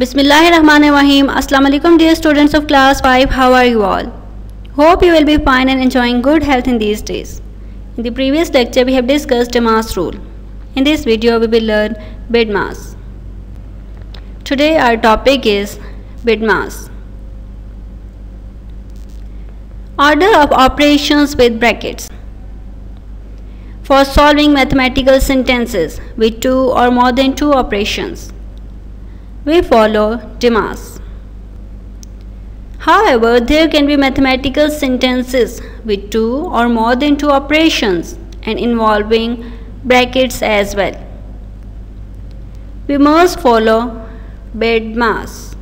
Bismillahirrahmanirrahim. Assalamu alaikum dear students of class 5. How are you all? Hope you will be fine and enjoying good health in these days. In the previous lecture we have discussed DeMaas rule. In this video we will learn BIDMAS. Today our topic is BIDMAS. Order of operations with brackets. For solving mathematical sentences with two or more than two operations, we follow DeMaas. However, there can be mathematical sentences with two or more than two operations and involving brackets as well. We must follow BIDMAS.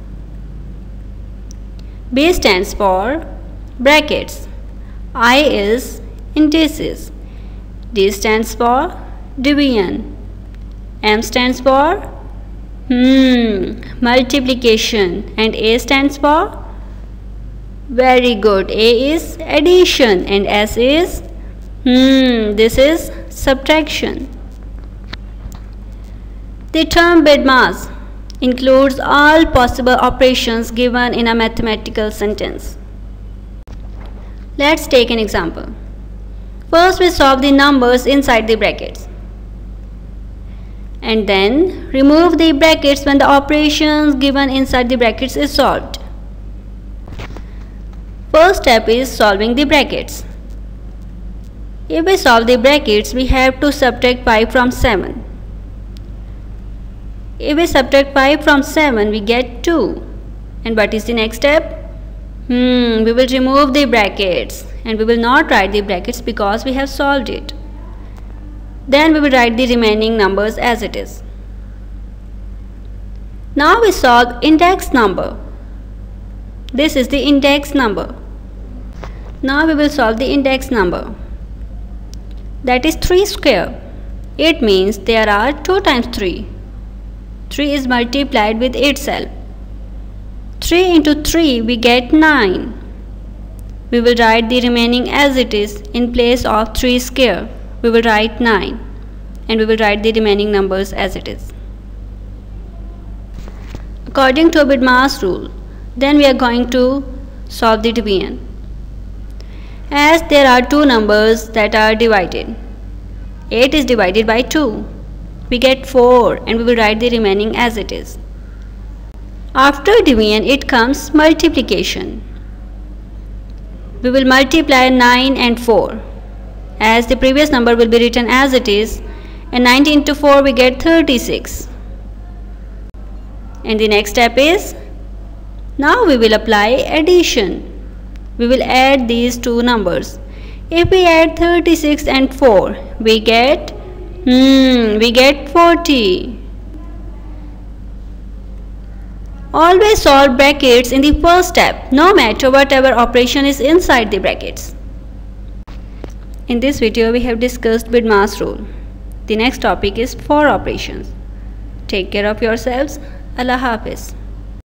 B stands for brackets. I is indices. D stands for division. M stands for multiplication, and A stands for very good. A is addition and S is this is subtraction. The term BIDMAS includes all possible operations given in a mathematical sentence. Let's take an example. First we solve the numbers inside the brackets, and then remove the brackets when the operations given inside the brackets is solved. First step is solving the brackets. If we solve the brackets, we have to subtract 5 from 7. If we subtract 5 from 7, we get 2. And what is the next step? We will remove the brackets, and we will not write the brackets because we have solved it. Then we will write the remaining numbers as it is. Now we solve index number. This is the index number. Now we will solve the index number. That is 3 square. It means there are 2 times 3. 3 is multiplied with itself. 3 into 3 we get 9. We will write the remaining as it is. In place of 3 square, we will write 9, and we will write the remaining numbers as it is. According to BIDMAS rule, then we are going to solve the division. As there are two numbers that are divided, 8 is divided by 2. We get 4, and we will write the remaining as it is. After division, it comes multiplication. We will multiply 9 and 4. As the previous number will be written as it is, and 90 into 4 we get 36. And the next step is, now we will apply addition. We will add these two numbers. If we add 36 and 4, we get 40. Always solve brackets in the first step, no matter whatever operation is inside the brackets. In this video, we have discussed BIDMAS rule. The next topic is for operations. Take care of yourselves. Allah Hafiz.